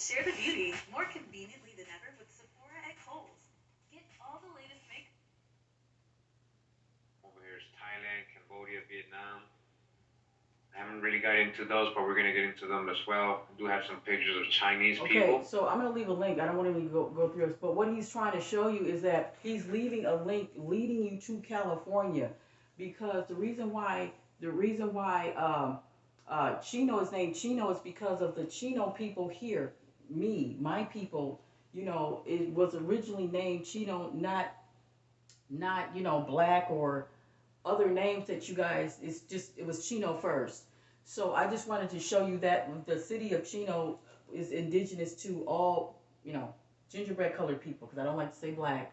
share the beauty more conveniently than ever with Sephora at Kohl's. Get all the latest makeup. Over here is Thailand, Cambodia, Vietnam. I haven't really got into those, but we're going to get into them as well. I do have some pictures of Chinese people. Okay, so I'm going to leave a link. I don't want to go through this, but what he's trying to show you is that he's leaving a link leading you to California, because the reason why Chino is named Chino is because of the Chino people here. My people. It was originally named Chino, not black or other names that you guys. It was Chino first. So I just wanted to show you that the city of Chino is indigenous to all gingerbread colored people, because I don't like to say black,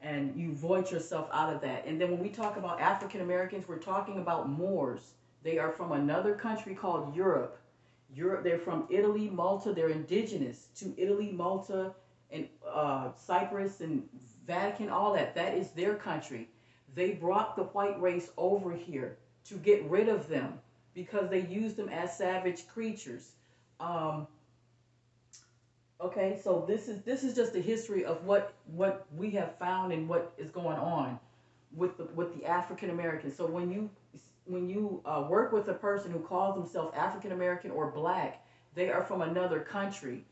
and you void yourself out of that. And then when we talk about African Americans, we're talking about Moors. They are from another country called Europe. They're from Italy, Malta. They're indigenous to Italy, Malta, and Cyprus and Vatican, all that. That is their country. They brought the white race over here to get rid of them because they used them as savage creatures. Okay, so this is just the history of what we have found and what is going on with the African Americans. So when you work with a person who calls themselves African American or black, they are from another country,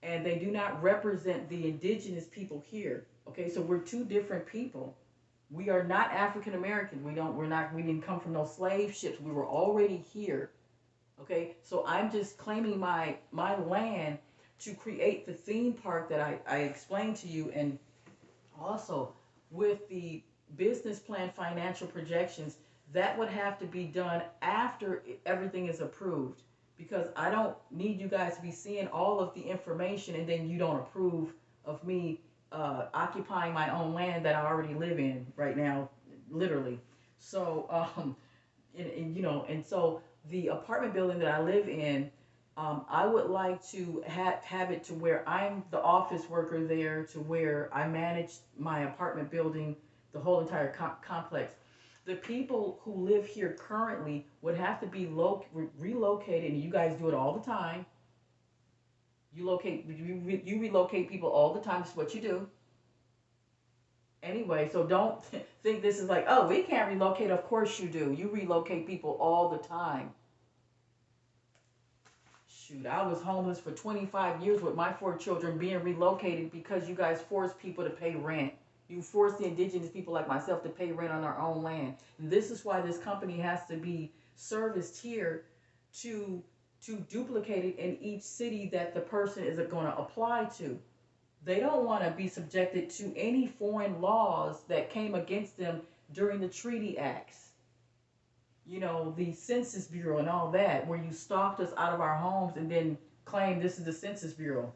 and they do not represent the indigenous people here. Okay, so we're two different people. We are not African Americans. We didn't come from no slave ships. We were already here. Okay, so I'm just claiming my land to create the theme park that I explained to you, and also with the business plan financial projections, that would have to be done after everything is approved, because I don't need you guys to be seeing all of the information and then you don't approve of me occupying my own land that I already live in right now, literally. So, and so the apartment building that I live in, I would like to have it to where I'm the office worker there, to where I manage my apartment building, the whole entire complex. The people who live here currently would have to be relocated, and you guys do it all the time. You relocate people all the time. This is what you do. Anyway, so don't think this is like, oh, we can't relocate. Of course you do. You relocate people all the time. Shoot, I was homeless for 25 years with my 4 children being relocated because you guys force people to pay rent. You force the indigenous people like myself to pay rent on our own land. And this is why this company has to be serviced here to duplicate it in each city that the person is going to apply to. They don't want to be subjected to any foreign laws that came against them during the treaty acts. The Census Bureau and all that, where you stalked us out of our homes and then claim this is the Census Bureau.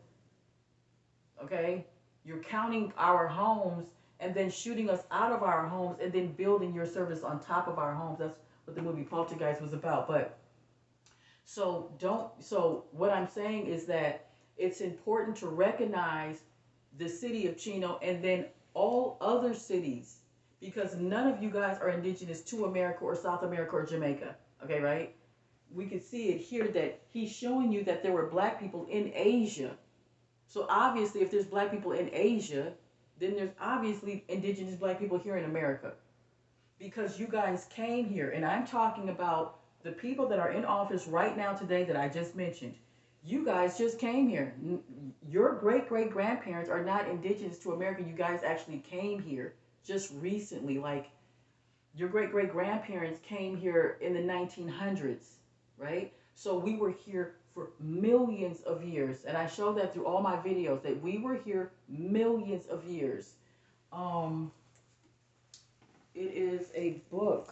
Okay? You're counting our homes and then shooting us out of our homes and then building your service on top of our homes. That's what the movie Poltergeist was about. But so what I'm saying is that it's important to recognize the city of Chino and then all other cities, because none of you guys are indigenous to America or South America or Jamaica. Okay, right? We can see it here that he's showing you that there were black people in Asia. So obviously, if there's black people in Asia, then there's obviously indigenous black people here in America, because you guys came here. And I'm talking about the people that are in office right now today that I just mentioned. You guys just came here. Your great-great-grandparents are not indigenous to America. You guys actually came here just recently. Like, your great-great-grandparents came here in the 1900s, right? So we were here for millions of years. And I show that through all my videos, that we were here millions of years. It is a book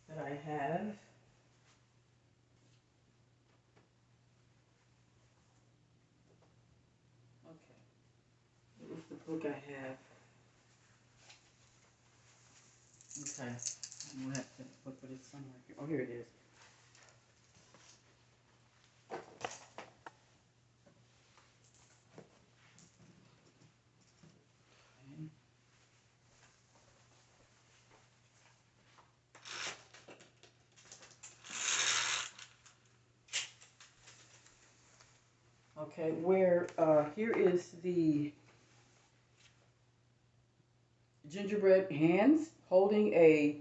that I have. Okay. What is the book I have? Okay. I'm going to have to look for this somewhere here. Oh, here it is. Okay, where here is the gingerbread hands holding a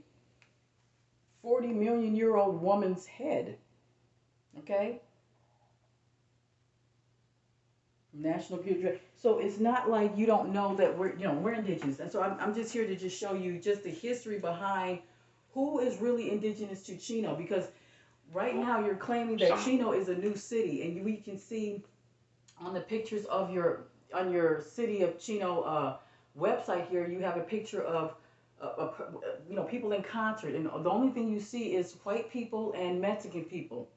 40 million-year-old woman's head. Okay, National Geographic. So it's not like you don't know that we're indigenous, and so I'm just here to just show you just the history behind who is really indigenous to Chino, because right now you're claiming that Chino is a new city, and we can see on the pictures of your city of Chino website here, you have a picture of people in concert, and the only thing you see is white people and Mexican people,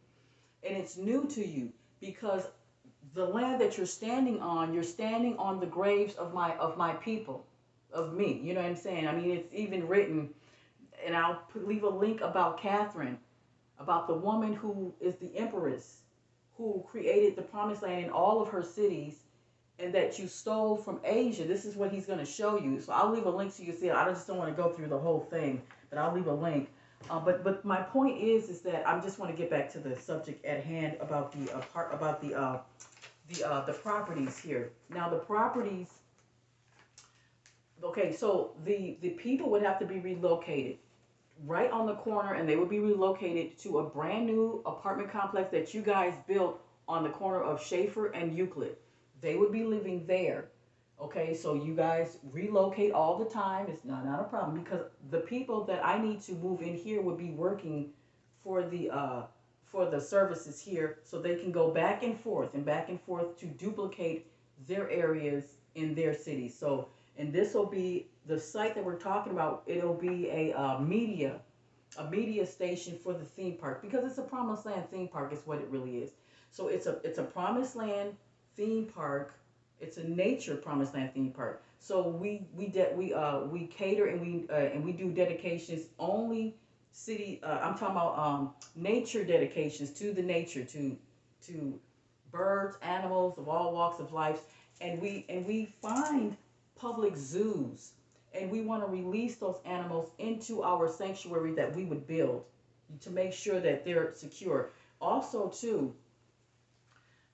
and it's new to you because the land that you're standing on the graves of my people, of me. You know what I'm saying? I mean, it's even written, and I'll leave a link about Catherine, about the woman who is the empress, who created the promised land in all of her cities, and that you stole from Asia. This is what he's going to show you. So I'll leave a link so you can see it. I just don't want to go through the whole thing, but I'll leave a link. But my point is that I just want to get back to the subject at hand about the properties here. Now the properties. Okay, so the people would have to be relocated right on the corner, and they would be relocated to a brand new apartment complex that you guys built on the corner of Schaefer and Euclid. They would be living there. Okay, so you guys relocate all the time. It's not a problem, because the people that I need to move in here would be working for the services here, so they can go back and forth to duplicate their areas in their cities. So, and this will be the site that we're talking about. It'll be a media station for the theme park, because it's a promised land theme park is what it really is. So it's a promised land theme park. It's a nature promised land theme park. So we cater and we do dedications only city. I'm talking about nature dedications to the nature, to birds, animals of all walks of life, and we find public zoos, and we want to release those animals into our sanctuary that we would build to make sure that they're secure. Also, too,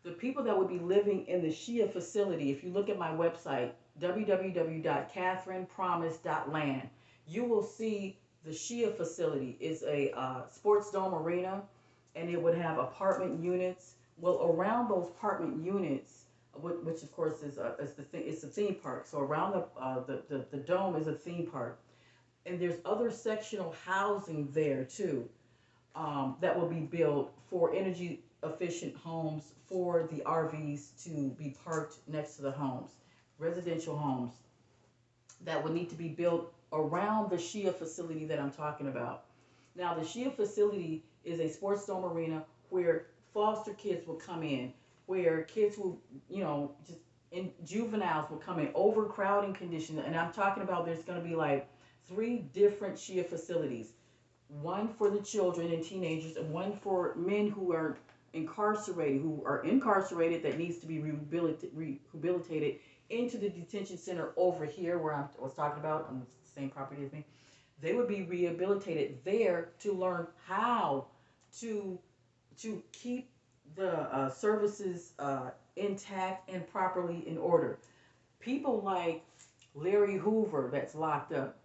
the people that would be living in the Shia facility, if you look at my website, www.catherinepromise.land, you will see the Shia facility is a sports dome arena, and it would have apartment units. Well, around those apartment units, which of course is it's a theme park. So around the dome is a theme park, and there's other sectional housing there too, that will be built for energy efficient homes for the RVs to be parked next to the homes, residential homes that would need to be built around the Shia facility that I'm talking about. Now, the Shia facility is a sports dome arena where foster kids will come in, where kids will, just in juveniles will come in, overcrowding conditions. And I'm talking about there's going to be like 3 different Shia facilities. One for the children and teenagers, and one for men who are incarcerated that needs to be rehabilitated into the detention center over here where I was talking about on the same property as me. They would be rehabilitated there to learn how to keep the services intact and properly in order. People like Larry Hoover that's locked up,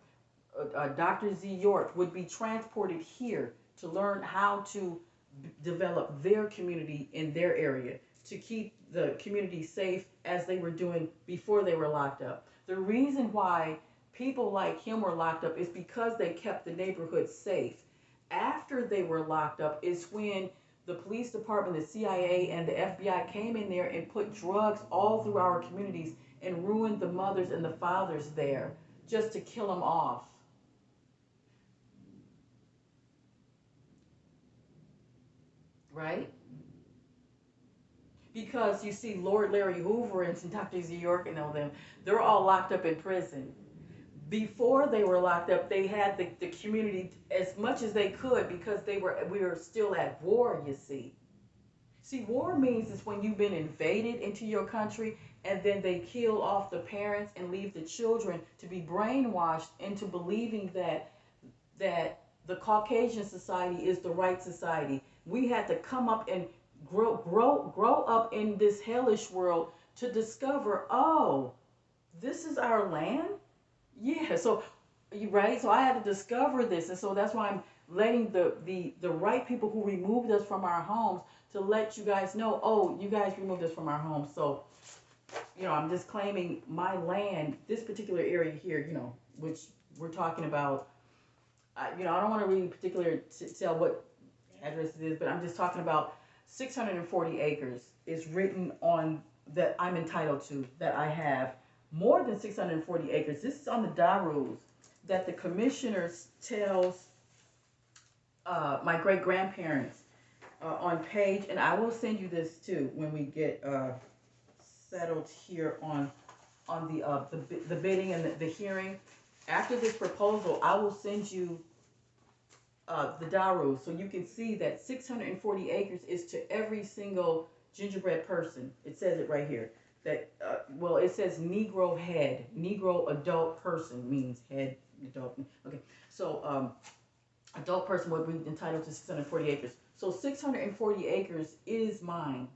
Dr. Z. York would be transported here to learn how to develop their community in their area, to keep the community safe as they were doing before they were locked up. The reason why people like him were locked up is because they kept the neighborhood safe. After they were locked up is when the police department, the CIA, and the FBI came in there and put drugs all through our communities and ruined the mothers and the fathers there just to kill them off. Right? Because you see, Lord Larry Hoover and Dr. Z. York and all them, they're all locked up in prison. Before they were locked up, they had the community as much as they could, because we were still at war, you see. See, war means is when you've been invaded into your country, and then they kill off the parents and leave the children to be brainwashed into believing that the Caucasian society is the right society. We had to come up and grow up in this hellish world to discover, oh, this is our land. Yeah, so you right. So I had to discover this, and so that's why I'm letting the right people who removed us from our homes to let you guys know. Oh, you guys removed us from our homes, so I'm just claiming my land, this particular area here, which we're talking about. I don't want to really particular tell what address it is, but I'm just talking about 640 acres is written on that I'm entitled to, that I have more than 640 acres. This is on the DARUs that the commissioners tells my great grandparents on page, and I will send you this too when we get settled here on the bidding and the hearing. After this proposal, I will send you the Daru, so you can see that 640 acres is to every single gingerbread person. It says it right here. That well, it says Negro head, Negro adult person means head adult. Okay, so adult person would be entitled to 640 acres. So 640 acres is mine,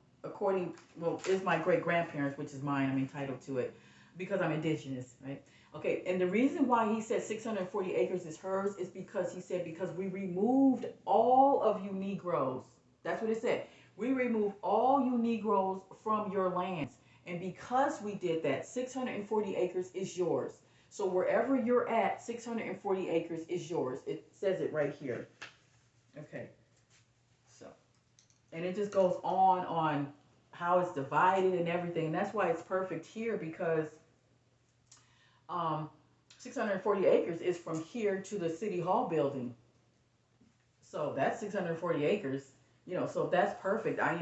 is my great grandparents, which is mine. I'm entitled to it because I'm indigenous, right? Okay, and the reason why he said 640 acres is hers is because he said, because we removed all of you Negroes. That's what it said. We removed all you Negroes from your lands. And because we did that, 640 acres is yours. So wherever you're at, 640 acres is yours. It says it right here. Okay, so, and it just goes on how it's divided and everything. And that's why it's perfect here, because 640 acres is from here to the city hall building. So that's 640 acres, so that's perfect. I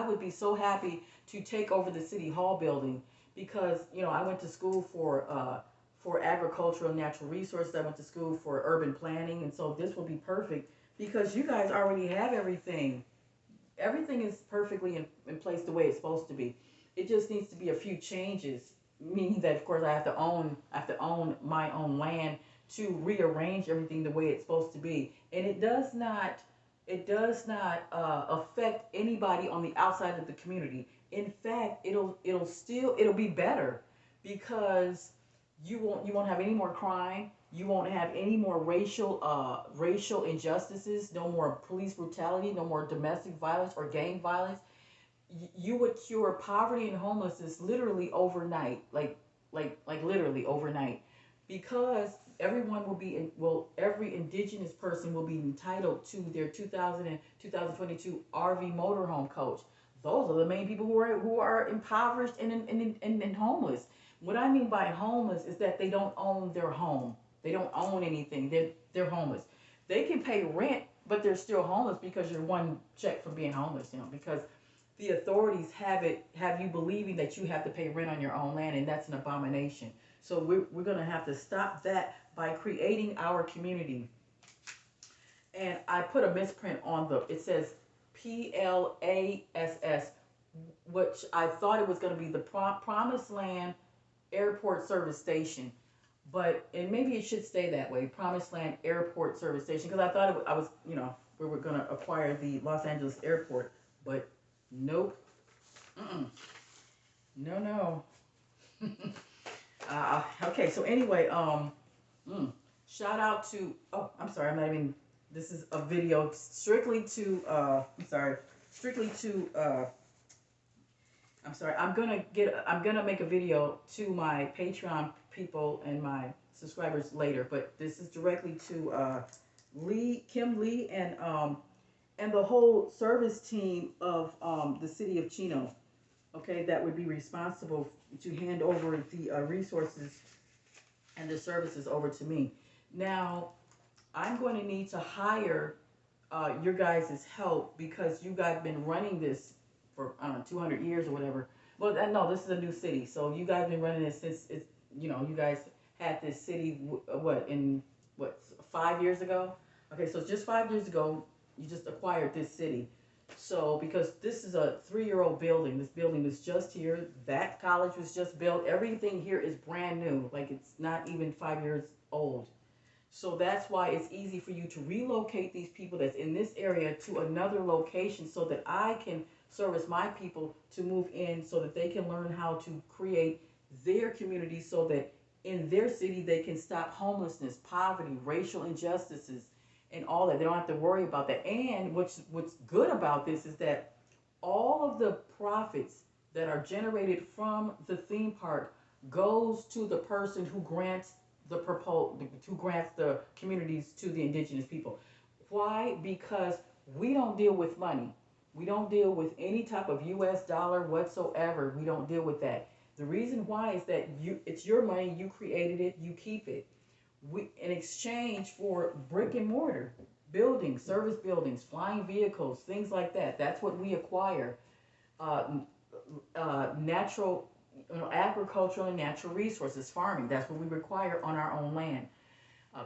would be so happy to take over the city hall building because, I went to school for agricultural and natural resources. I went to school for urban planning. And so this will be perfect because you guys already have everything. Everything is perfectly in place the way it's supposed to be. It just needs to be a few changes, meaning that of course I have to own my own land to rearrange everything the way it's supposed to be. And it does not affect anybody on the outside of the community. In fact, it'll be better because you won't have any more crime. You won't have any more racial injustices. No more police brutality. No more domestic violence or gang violence. You would cure poverty and homelessness literally overnight, like literally overnight, because everyone every indigenous person will be entitled to their 2000 and 2022 RV motorhome coach. Those are the main people who are impoverished and homeless. What I mean by homeless is that they don't own their home. They don't own anything. They're homeless. They can pay rent, but they're still homeless because you're one check from being homeless, because the authorities have you believing that you have to pay rent on your own land, and that's an abomination. So we're going to have to stop that by creating our community. And I put a misprint on it says PLASS, which I thought it was going to be the Promised Land Airport Service Station. And maybe it should stay that way, Promised Land Airport Service Station, because I thought we were going to acquire the Los Angeles airport, but nope. No. Okay, so anyway, shout out to, I'm sorry, this is a video strictly to, I'm gonna make a video to my Patreon people and my subscribers later, but this is directly to Kim Lee, and the whole service team of the city of Chino, okay, that would be responsible to hand over the resources and the services over to me. Now, I'm going to need to hire your guys' help because you guys have been running this for, 200 years or whatever. Well, no, this is a new city. So you guys have been running this since, you guys had this city, 5 years ago? Okay, so just 5 years ago, you just acquired this city. So, because this is a 3-year-old building, this building was just here, that college was just built, everything here is brand new, like it's not even 5 years old. So that's why it's easy for you to relocate these people that's in this area to another location so that I can service my people to move in so that they can learn how to create their community so that in their city they can stop homelessness, poverty, racial injustices, and all that. They don't have to worry about that. And what's good about this is that all of the profits that are generated from the theme park goes to the person who grants who grants the communities to the indigenous people. Why? Because we don't deal with money. We don't deal with any type of US dollar whatsoever. We don't deal with that. The reason why is that it's your money, you created it, you keep it. In exchange for brick and mortar buildings, service buildings, flying vehicles, things like that. That's what we acquire. Uh, Natural, agricultural and natural resources, farming. That's what we require on our own land.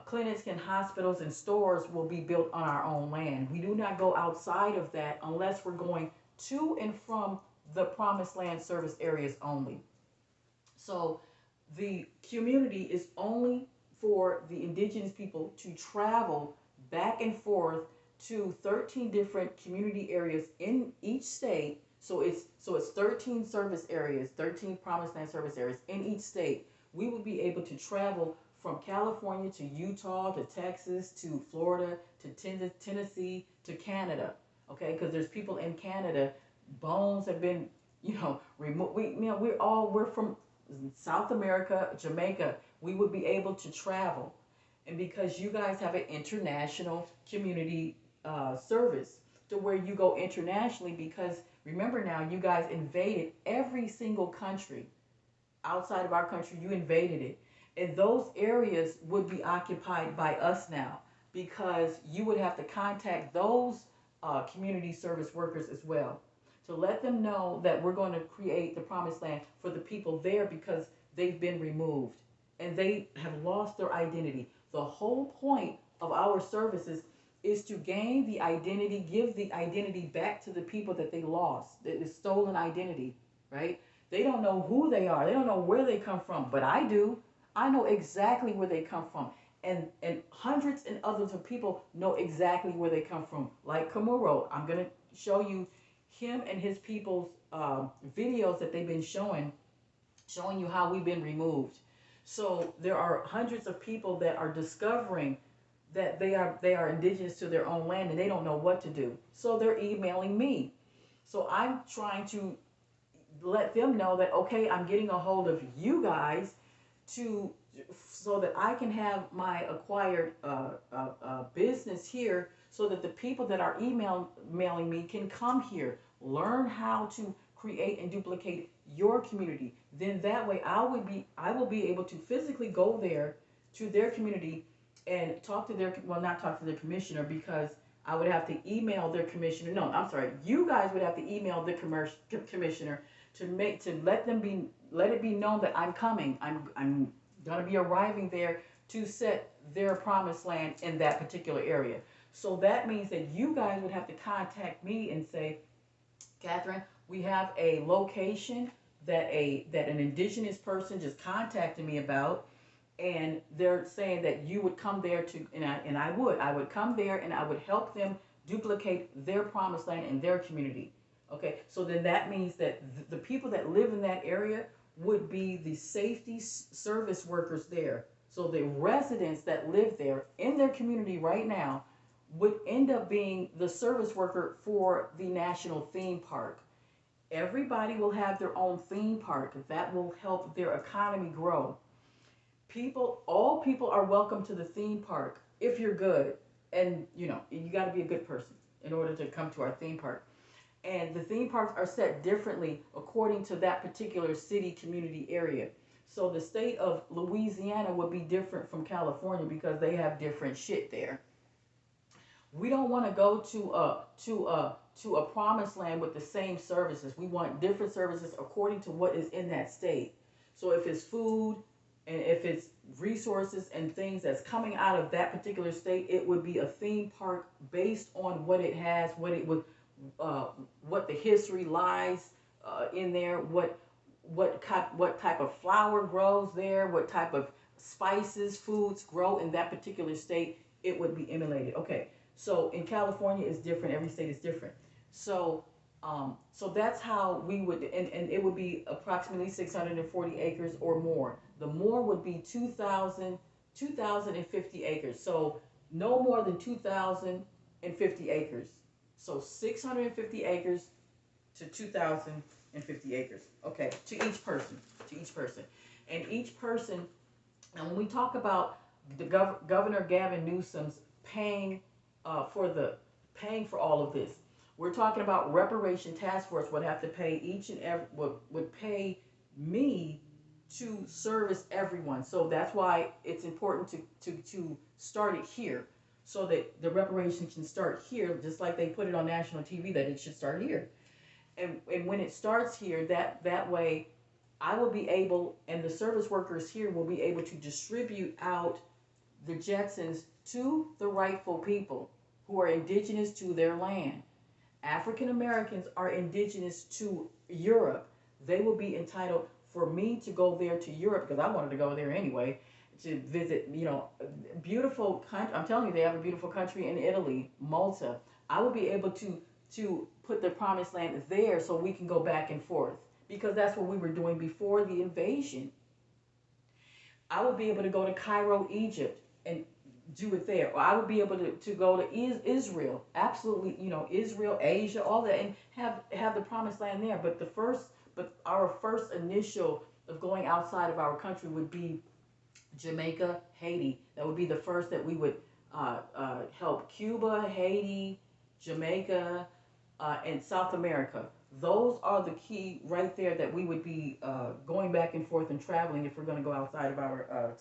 Clinics and hospitals and stores will be built on our own land. We do not go outside of that unless we're going to and from the promised land service areas only. So the community is only for the indigenous people to travel back and forth to 13 different community areas in each state. So it's 13 service areas, 13 promised land service areas in each state. We will be able to travel from California to Utah to Texas to Florida to Tennessee to Canada. Okay, because there's people in Canada. Bones have been, removed. We're from South America, Jamaica. We would be able to travel, and because you guys have an international community service to where you go internationally, because remember now, you guys invaded every single country outside of our country. You invaded it, and those areas would be occupied by us now, because you would have to contact those community service workers as well to let them know that we're going to create the promised land for the people there because they've been removed and they have lost their identity. The whole point of our services is to gain the identity, give the identity back to the people that they lost, that is stolen identity, right? They don't know who they are. They don't know where they come from, but I do. I know exactly where they come from. And hundreds and others of people know exactly where they come from. Like Kamuro, I'm going to show you him and his people's videos that they've been showing you how we've been removed. So there are hundreds of people that are discovering that they are indigenous to their own land and they don't know what to do. So they're emailing me. So I'm trying to let them know that, okay, I'm getting a hold of you guys so that I can have my acquired business here, so that the people that are emailing me can come here, learn how to create and duplicate your community. Then that way I will be able to physically go there to their community and not talk to their commissioner, because I would have to email their commissioner. No, I'm sorry. You guys would have to email the commissioner to let it be known that I'm coming. I'm gonna be arriving there to set their promised land in that particular area. So that means that you guys would have to contact me and say, Catherine, we have a location that an indigenous person just contacted me about, and they're saying that you would come there and I would come there and I would help them duplicate their promised land in their community. Okay, so then that means that the people that live in that area would be the safety service workers there. So the residents that live there in their community right now would end up being the service worker for the national theme park. Everybody will have their own theme park. That will help their economy grow. All people are welcome to the theme park if you're good. And you got to be a good person in order to come to our theme park. And the theme parks are set differently according to that particular city community area. So the state of Louisiana would be different from California because they have different shit there. We don't want to go to a promised land with the same services. We want different services according to what is in that state. So if it's food and if it's resources and things that's coming out of that particular state, it would be a theme park based on what it has, what the history lies in there, what type of flower grows there, what type of spices, foods grow in that particular state, it would be emulated. Okay, so in California it's different. Every state is different. So so that's how we would, and it would be approximately 640 acres or more. The more would be 2,050 acres. So no more than 2,050 acres. So 650 acres to 2,050 acres. Okay, to each person, to each person. And each person, and when we talk about the Governor Gavin Newsom's paying for all of this, we're talking about reparation task force would have to pay each and every would pay me to service everyone. So that's why it's important to start it here, so that the reparation can start here, just like they put it on national TV that it should start here. And when it starts here, that way I will be able, and the service workers here will be able to distribute out the Jetsons to the rightful people who are indigenous to their land. African Americans are indigenous to Europe. They will be entitled for me to go there to Europe, because I wanted to go there anyway, to visit, beautiful country. I'm telling you, they have a beautiful country in Italy, Malta. I will be able to put the promised land there so we can go back and forth, because that's what we were doing before the invasion. I would be able to go to Cairo, Egypt, and do it there. Or I would be able to go to Israel, absolutely, Israel, Asia, all that, and have the promised land there. But our first initial of going outside of our country would be Jamaica, Haiti. That would be the first that we would help. Cuba, Haiti, Jamaica, and South America. Those are the key right there that we would be going back and forth and traveling if we're going to go outside of our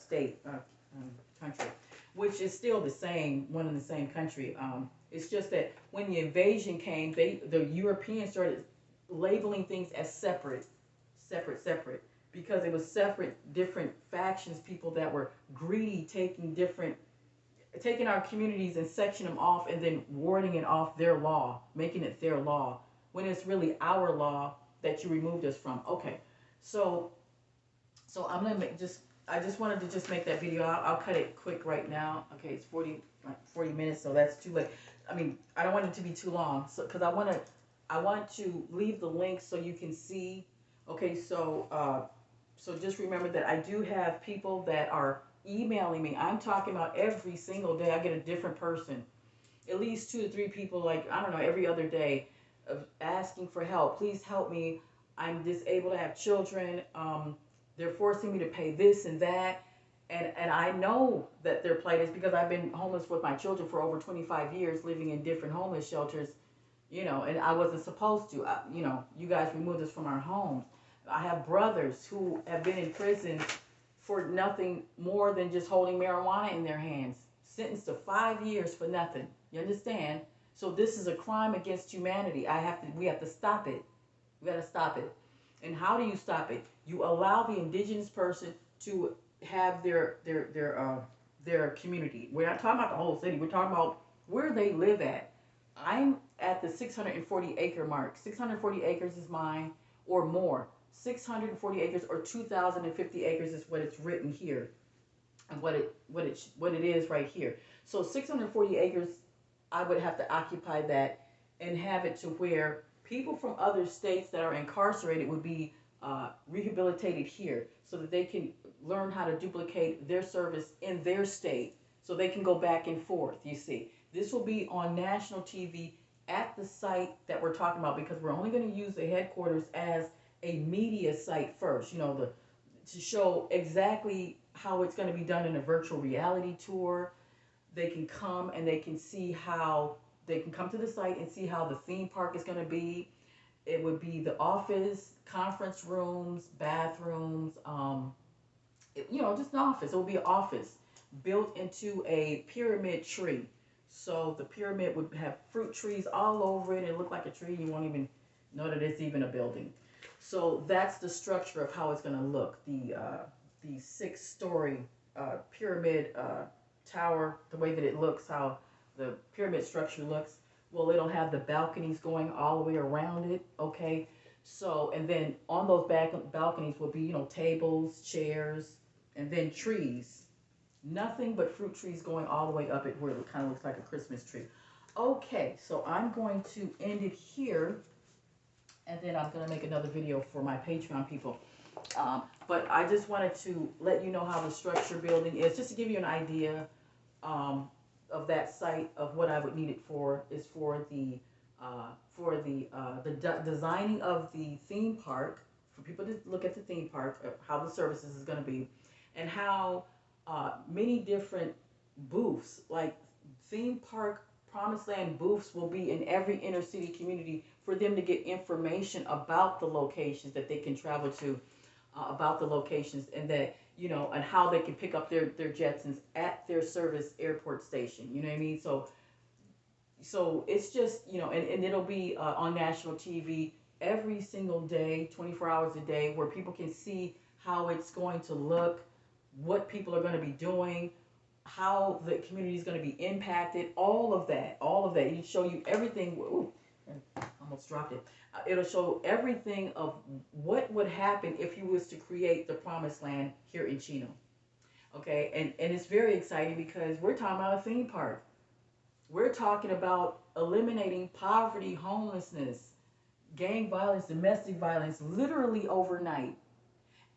country, which is still the same, one and the same country. It's just that when the invasion came, the Europeans started labeling things as separate, because it was separate, different factions, people that were greedy, taking our communities and sectioning them off and then warding it off their law, making it their law, when it's really our law that you removed us from. Okay, so I'm gonna I just wanted to just make that video. I'll cut it quick right now. Okay, it's 40 minutes, so that's too late. I mean, I don't want it to be too long, so because I want to leave the link so you can see. Okay, so just remember that I do have people that are emailing me. I'm talking about every single day I get a different person, at least 2 to 3 people, like, I don't know, every other day, of asking for help. Please help me. I'm disabled. I have children. They're forcing me to pay this and that. And I know that their plight is because I've been homeless with my children for over 25 years, living in different homeless shelters, and I wasn't supposed to. You guys removed us from our homes. I have brothers who have been in prison for nothing more than just holding marijuana in their hands, sentenced to 5 years for nothing. You understand? So this is a crime against humanity. We have to stop it. We got to stop it. And how do you stop it? You allow the indigenous person to have their community. We're not talking about the whole city. We're talking about where they live at. I'm at the 640 acre mark. 640 acres is mine, or more. 640 acres or 2,050 acres is what it's written here, and what it is right here. So 640 acres, I would have to occupy that and have it to where people from other states that are incarcerated would be rehabilitated here, so that they can learn how to duplicate their service in their state, so they can go back and forth. You see, this will be on national TV at the site that we're talking about, because we're only going to use the headquarters as a media site first, to show exactly how it's going to be done in a virtual reality tour. They can come and they can see how they can come to the site and see how the theme park is going to be. It would be the office, conference rooms, bathrooms, just an office. It would be an office built into a pyramid tree. So the pyramid would have fruit trees all over it. It looked like a tree. You won't even know that it's even a building. So that's the structure of how it's going to look. The 6-story pyramid tower, the way that it looks, how the pyramid structure looks. Well, it'll have the balconies going all the way around it. Okay. So, and then on those balconies will be, tables, chairs, and then trees. Nothing but fruit trees going all the way up it where it kind of looks like a Christmas tree. Okay, so I'm going to end it here, and then I'm going to make another video for my Patreon people. But I just wanted to let you know how the structure building is, just to give you an idea of that site, of what I would need it for, is for the designing of the theme park, for people to look at the theme park, how the services is going to be, and how many different booths, like theme park Promised Land booths, will be in every inner city community for them to get information about the locations that they can travel to, about the locations, and that, you know, and how they can pick up their Jetsons at their service airport station. You know what I mean? So it's just, you know, and it'll be on national TV every single day, 24 hours a day, where people can see how it's going to look, what people are going to be doing, how the community is going to be impacted, all of that. It'll show you everything. Ooh, I almost dropped it. It'll show everything of what would happen if you was to create the Promised Land here in Chino. Okay, and it's very exciting because we're talking about a theme park. We're talking about eliminating poverty, homelessness, gang violence, domestic violence, literally overnight,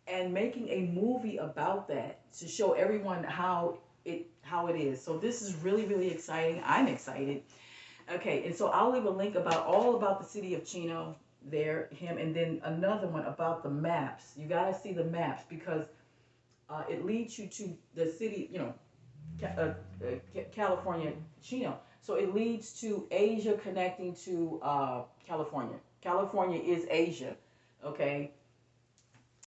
and making a movie about that to show everyone how it is. So this is really, really exciting. I'm excited. Okay, and so I'll leave a link all about the city of Chino there, and then another one about the maps. You got to see the maps because it leads you to the city, you know, California, Chino. So it leads to Asia connecting to California. California is Asia, okay?